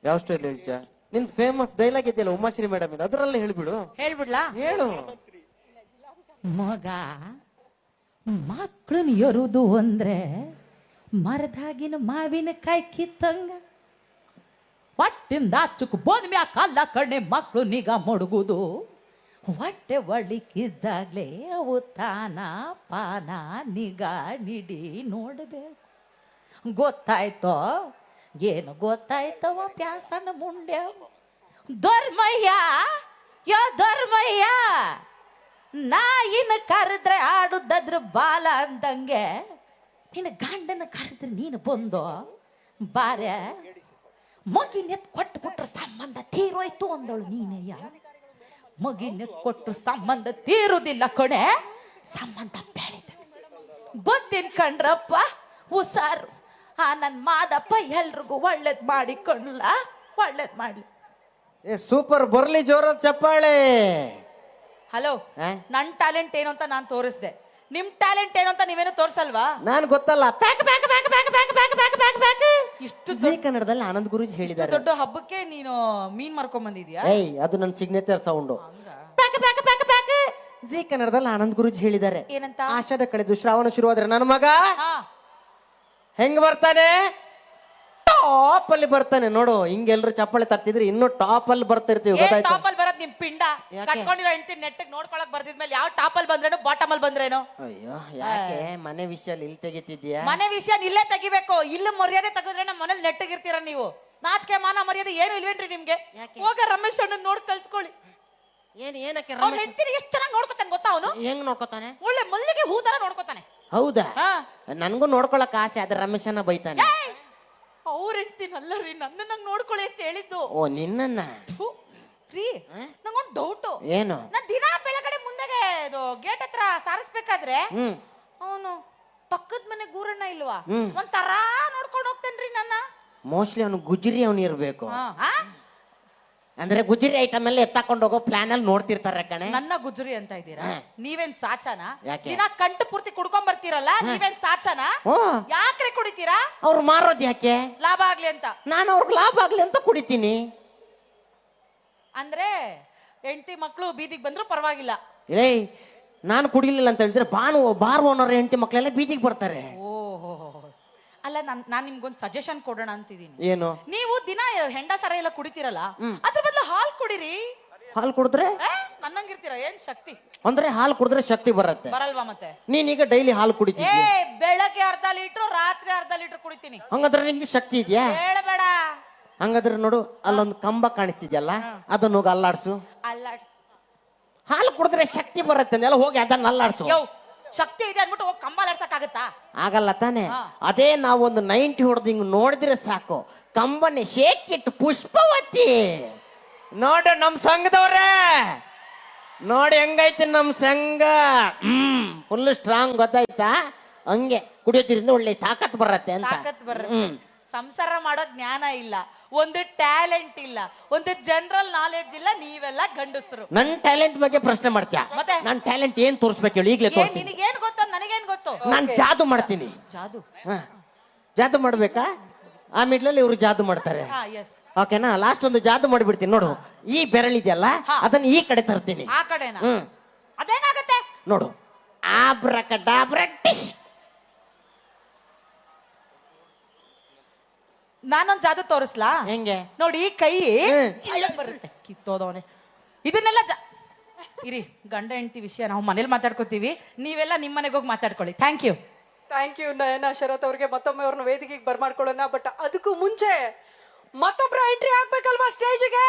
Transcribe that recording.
ಯಾವ ಸ್ಟೈಲ್ ಹೇಳ್ತೀಯ? ನಿನ್ ಫೇಮಸ್ ಡೈಲಾಗ್ ಇದೆಯಲ್ಲ ಉಮಾಶ್ರೀ ಮೇಡಮ್ ಇದು, ಅದರಲ್ಲೇ ಹೇಳ್ಬಿಡು. ಹೇಳ್ಬಿಡ್ಲಾ? ಹೇಳು. ಮಗ ಮಕ್ಕಳನ್ನ ಎರುದು ಅಂದ್ರೆ ಮರದಾಗಿನ ಮಾವಿನ ಕಾಯಿ ಕಿತ್ತಂಗ ಹೊಟ್ಟಿಂದ ಚುಕ್ ಬಂದ ಮ್ಯಾಕ ಅಲ್ಲ ಕಣ್ಣೆ ಮಕ್ಕಳು ನಿಗಾ ಮಡಗುದು. ಹೊಟ್ಟೆ ಒಳಿಕಿದ್ದಾಗ್ಲೇ ಅವು ತಾನ ಪಾನ ನಿಗಾ ನಿಡಿ ನೋಡ್ಬೇಕು. ಗೊತ್ತಾಯ್ತೋ? ಏನು ಗೊತ್ತಾಯ್ತವ ಪ್ಯಾಸನ ಮುಂಡ್ಯ ಧರ್ಮಯ್ಯ, ಯೋ ಧರ್ಮಯ್ಯ, ನಾಯಿನ ಕರೆದ್ರೆ ಆಡುದದ್ರ ಬಾಲ ಅಂದಂಗೆ ನಿನ್ನ ಗಂಡನ ಕರೆದ್ರೆ ನೀನು ಬಂದು ಬಾರೆ ಮಗಿನೆತ್ ಕೊಟ್ಟು ಬಿಟ್ರ ಸಂಬಂಧ ತೀರೋಯ್ತು ಅಂದಳು ನೀನಯ್ಯ. ಮಗಿನೆತ್ ಕೊಟ್ಟು ಸಂಬಂಧ ತೀರುದಿಲ್ಲ ಕಣೆ, ಸಂಬಂಧ ಬೆಳೀತದೆ. ಬತ್ತೀನಿ ಕಣ್ರಪ್ಪ ಹುಷಾರು. ನನ್ ಮಾದಪ್ಪ ಎಲ್ರಿಗೂ ಒಳ್ಳೇದ್ ಮಾಡಿ ಕಣ್ಲ, ಒಳ್ಳೇದ್ ಮಾಡ್ಲಿ. ಸೂಪರ್, ಬರ್ಲಿ ಜೋರದ ಚಪ್ಪಾಳೆ. ಹಲೋ, ನನ್ ಟ್ಯಾಲೆಂಟ್ ಏನು ಅಂತ ನಾನ್ ತೋರಿಸ್ದೆ, ನಿಮ್ ಟ್ಯಾಲೆಂಟ್ ಏನು ಅಂತ ನೀವೇನು ತೋರ್ಸಲ್ವಾ? ನಾನ್ ಗೊತ್ತಲ್ಲ. ಇಷ್ಟು ಜೀ ಕನ್ನಡದಲ್ಲಿ ಆನಂದ್ ಗುರೂಜಿ ಹೇಳಿದ್ದಾರೆ. ದೊಡ್ಡ ಹಬ್ಬಕ್ಕೆ ನೀನು ಮೀನ್ ಮಾರ್ಕೊಂಡ್ ಬಂದಿದ್ಯಾ? ಏಯ್, ಅದು ನನ್ನ ಸಿಗ್ನೇಚರ್ ಸೌಂಡ್. ಜೀ ಕನ್ನಡದಲ್ಲಿ ಆನಂದ್ ಗುರೂಜಿ ಹೇಳಿದ್ದಾರೆ ಏನಂತ? ಆಷಾಢ ಕಳೆದು ಶ್ರಾವಣ ಶುರುವಾದ್ರೆ ನನ್ನ ಮಗ ಹೆಂಗ್ ಬರ್ತಾನೆ, ಟಾಪ್ ಅಲ್ಲಿ ಬರ್ತಾನೆ. ನೋಡು, ಹಿಂಗೆಲ್ರು ಚಪ್ಪಾಳೆ ತರ್ತಿದ್ರೆ ಇನ್ನೂ ಟಾಪ್ ಅಲ್ಲಿ ಬರ್ತಾ ಇರ್ತೀವಿ. ಟಾಪ್ ಅಲ್ಲಿ ಬರದ್ ನಿಮ್ ಪಿಂಡ. ಕಟ್ಕೊಂಡಿರೋ ಹೆಂಡತಿ ನೆಟ್ಟಿಗೆ ನೋಡ್ಕೊಳಕ್ ಬರ್ದಿದ್ಮೇಲೆ ಯಾವ ಟಾಪ್ ಅಲ್ಲಿ ಬಂದ್ರೇನು ಬಾಟಮ್ ಅಲ್ಲಿ ಬಂದ್ರೇನು? ಅಯ್ಯೋ, ಯಾಕೆ ಮನೆ ವಿಷಯ ಇಲ್ಲಿ ತೆಗಿತಿದ್ಯಾ? ಮನೆ ವಿಷಯ ಇಲ್ಲೇ ತೆಗಿಬೇಕು. ಇಲ್ಲಿ ಮರ್ಯಾದೆ ತೆಗೆದ್ರೆ ನಮ್ಮ ಮನೇಲಿ ನೆಟ್ಟಗಿರ್ತೀರ ನೀವು. ನಾಚಿಕೆ ಮಾನ ಮರ್ಯಾದೆ ಏನು ಇಲ್ವೇನ್ರಿ ನಿಮ್ಗೆ? ಹೋಗ ರಮೇಶ್ ಅಣ್ಣ ನೋಡ್ ಕಲ್ತ್ಕೊಳ್ಳಿ. ಏನಕ್ಕೆ ಅವ್ನ ಹೆಂಡತಿನ ಎಷ್ಟು ಚೆನ್ನಾಗಿ ನೋಡ್ಕೊತಾನೆ ಗೊತ್ತಾ? ಅವನು ಹೆಂಗ್ ನೋಡ್ಕೊತಾನೆ? ಒಳ್ಳೆ ಮಲ್ಲಿಗೆ ಹೂ ತರ ನೋಡ್ಕೊತಾನೆ. ಹೌದಾ? ನನ್ಗೂ ನೋಡ್ಕೊಳಕ್ ಆಸೆ, ಆದ್ರೆ ರಮೇಶನ ಬೈತಾನೆ. ಅವ್ರ ಹೆಂಡತಿನಲ್ಲ ರೀ, ನನ್ನ ನೋಡ್ಕೊಳ್ಳಿ ಅಂತ ಹೇಳಿದ್ದು. ಓ, ನಿನ್ನ ರೀ, ನಂಗೊಂದು ಡೌಟು. ಏನು? ನಾನ್ ದಿನ ಬೆಳಗಡೆ ಮುಂದೆಗೆ ಗೇಟ್ ಹತ್ರ ಸಾರಿಸ್ಬೇಕಾದ್ರೆ ಅವನು ಪಕ್ಕದ ಮನೆ ಗೂರಣ್ಣ ಇಲ್ವಾ, ಒಂಥರ ನೋಡ್ಕೊಂಡು ಹೋಗ್ತೇನ್ರಿ ನನ್ನ. ಮೋಸ್ಟ್ಲಿ ಅವನು ಗುಜರಿ ಅವನು ಇರ್ಬೇಕು. ಅಂದ್ರೆ ಗುಜರಿ ಐಟಮ್ ಎಲ್ಲ ಎತ್ತಾಕೊಂಡು ಹೋಗೋ ಪ್ಲಾನ್ ಅಲ್ಲಿ ನೋಡ್ತಿರ್ತಾರೆ ಕಣೆ. ನನ್ನ ಗುಜರಿ ಅಂತ ಇದ್ದೀರಾ? ನೀವೇನ್ ಸಾಚನ? ದಿನ ಕಂಟು ಪೂರ್ತಿ ಕುಡ್ಕೊಂಡ್ ಬರ್ತೀರಲ್ಲ, ನೀವೇನ್ ಸಾಚನ? ಯಾಕ್ರೆ ಕುಡಿತೀರಾ? ಅವ್ರು ಮಾರೋದ್ ಯಾಕೆ? ಲಾಭ ಆಗ್ಲಿ ಅಂತ. ನಾನು ಅವ್ರಿಗೆ ಲಾಭ ಆಗ್ಲಿ ಅಂತ ಕುಡಿತೀನಿ. ಅಂದ್ರೆ ಹೆಂಡತಿ ಮಕ್ಳು ಬೀದಿಗೆ ಬಂದ್ರು ಪರವಾಗಿಲ್ಲ. ಏಯ್, ನಾನು ಕುಡಿಲಿಲ್ಲ ಅಂತ ಹೇಳಿದ್ರೆ ಬಾರ್ ಓನರ್ ಹೆಂಡತಿ ಮಕ್ಳೆಲ್ಲ ಬೀದಿಗೆ ಬರ್ತಾರೆ. ಓಹೋ, ಅಲ್ಲ, ನಾನ್ ನಿಮ್ಗೊಂದು ಸಜೆಷನ್ ಕೊಡೋಣ ಅಂತಿದ್ದೀನಿ. ಏನು? ನೀವು ದಿನ ಹೆಂಡ ಸರ ಎಲ್ಲ ಕುಡಿತೀರಲ್ಲ, ಅದ್ರ ಬದಲು ಹಾಲ್ ಕುಡಿರಿ. ಹಾಲು ಕುಡಿದ್ರೆ ನನ್ನಂಗಿರ್ತೀರ? ಏನ್ ಶಕ್ತಿ ಅಂದ್ರೆ ಹಾಲು ಕುಡಿದ್ರೆ ಶಕ್ತಿ ಬರುತ್ತೆ. ಬರಲ್ವಾ ಮತ್ತೆ? ನೀನೀಗ ಡೈಲಿ ಹಾಲು ಕುಡಿತೀಯ? ಬೆಳಗ್ಗೆ ಅರ್ಧ ಲೀಟ್ರು, ರಾತ್ರಿ ಅರ್ಧ ಲೀಟ್ರ್ ಕುಡಿತೀನಿ. ಹಂಗಾದ್ರೆ ನಿಂಗೆ ಶಕ್ತಿ ಇದೆಯಾ? ಹೇಳಬೇಡ. ಹಂಗಾದ್ರೆ ನೋಡು, ಅಲ್ಲೊಂದು ಕಂಬ ಕಾಣಿಸ್ತಿದ್ಯಲ್ಲ, ಅದನ್ನ ಹೋಗಿ ಅಲ್ಲಾಡ್ಸು. ಹಾಲು ಕುಡಿದ್ರೆ ಶಕ್ತಿ ಬರುತ್ತೆ ಅಂದೆಲ್ಲ, ಹೋಗಿ ಅದನ್ನ ಅಲ್ಲಾಡ್ಸು. ಶಕ್ತಿ ಇದೆ ಅಂದ್ಬಿಟ್ಟು ಹೋಗಿ ಕಂಬ ಆಡ್ಸಕ್ಕಾಗತ್ತಾ? ಆಗಲ್ಲ ತಾನೆ. ಅದೇ ನಾವೊಂದು 90 ಹೊಡೆದು ಹಿಂಗ್ ನೋಡಿದ್ರೆ ಸಾಕು, ಕಂಬನೆ ಶೇಕ್ ಇಟ್ಟು ಪುಷ್ಪವತಿ. ನೋಡು ನಮ್ ಸಂಘದವ್ರೆ, ನೋಡಿ ಹೆಂಗೈತಿ ನಮ್ ಸಂಘ. ಫುಲ್ ಸ್ಟ್ರಾಂಗ್, ಗೊತ್ತಾಯ್ತಾ? ಹಂಗೆ ಕುಡಿಯೋದ್ರಿಂದ ಒಳ್ಳೆ ತಾಕತ್ ಬರತ್ತೆ ಅಂತ. ತಾಕತ್ ಬರುತ್ತೆ. ಸಂಸಾರ ಮಾಡೋ ಜ್ಞಾನ ಇಲ್ಲ, ಒಂದು ಟ್ಯಾಲೆಂಟ್ ಇಲ್ಲ, ಒಂದು ಜನರಲ್ ನಾಲೆಡ್ಜ್ ಇಲ್ಲ. ನೀವೆಲ್ಲ ಗಂಡಸರು. ನನ್ ಟ್ಯಾಲೆಂಟ್ ಬಗ್ಗೆ ಪ್ರಶ್ನೆ ಮಾಡ್ತೀಯ? ಮತ್ತೆ ನನ್ ಟ್ಯಾಲೆಂಟ್ ಏನ್ ತೋರಿಸ್ಬೇಕು ಹೇಳಿ? ಈಗಲೇ ತೋರಿಸ್ತೀನಿ. ನಿನಗೇನ್ ಗೊತ್ತು, ನನಗೇನ್ ಗೊತ್ತು? ನಾನ್ ಜಾದು ಮಾಡ್ತೀನಿ. ಜಾದು? ಜಾದು ಮಾಡ್ಬೇಕಾ? ಆ ಮಿಡ್ಲಲ್ಲಿ ಇವ್ರು ಜಾದು ಮಾಡ್ತಾರೆ. ಓಕೆನಾ? ಲಾಸ್ಟ್ ಒಂದು ಜಾದು ಮಾಡಿಬಿಡ್ತೀನಿ ನೋಡು. ಈ ಬೆರಳಿದೆಯಲ್ಲ, ಅದನ್ನ ಈ ಕಡೆ ತರ್ತೀನಿ. ಆ ಕಡೆನಾ? ಅದೇನಾಗತ್ತೆ ನೋಡು. ಆಬ್ರಕಡಾಬ್ರ ಡಿಶ್. ನಾನೊಂದ್ ಜಾದು ತೋರಿಸ್ಲಾ? ಹೆಂಗೆ? ನೋಡಿ, ಕೈ ಬರುತ್ತೆ. ಕಿತ್ತೋದವನೆ ಇದನ್ನೆಲ್ಲ ಇರಿ. ಗಂಡ ಹೆಂಡತಿ ವಿಷಯ ನಾವು ಮನೇಲಿ ಮಾತಾಡ್ಕೋತೀವಿ, ನೀವೆಲ್ಲ ನಿಮ್ಮ ಮನೆಗೆ ಹೋಗಿ ಮಾತಾಡ್ಕೊಳ್ಳಿ. Thank you. Thank you Nayana Sharath ಅವ್ರಿಗೆ. ಮತ್ತೊಮ್ಮೆ ಅವ್ರನ್ನ ವೇದಿಕೆಗೆ ಬರ್ಮಾಡ್ಕೊಳ್ಳೋಣ. ಬಟ್ ಅದಕ್ಕೂ ಮುಂಚೆ ಮತ್ತೊಬ್ರು ಎಂಟ್ರಿ ಆಗ್ಬೇಕಲ್ವಾ ಸ್ಟೇಜ್ಗೆ?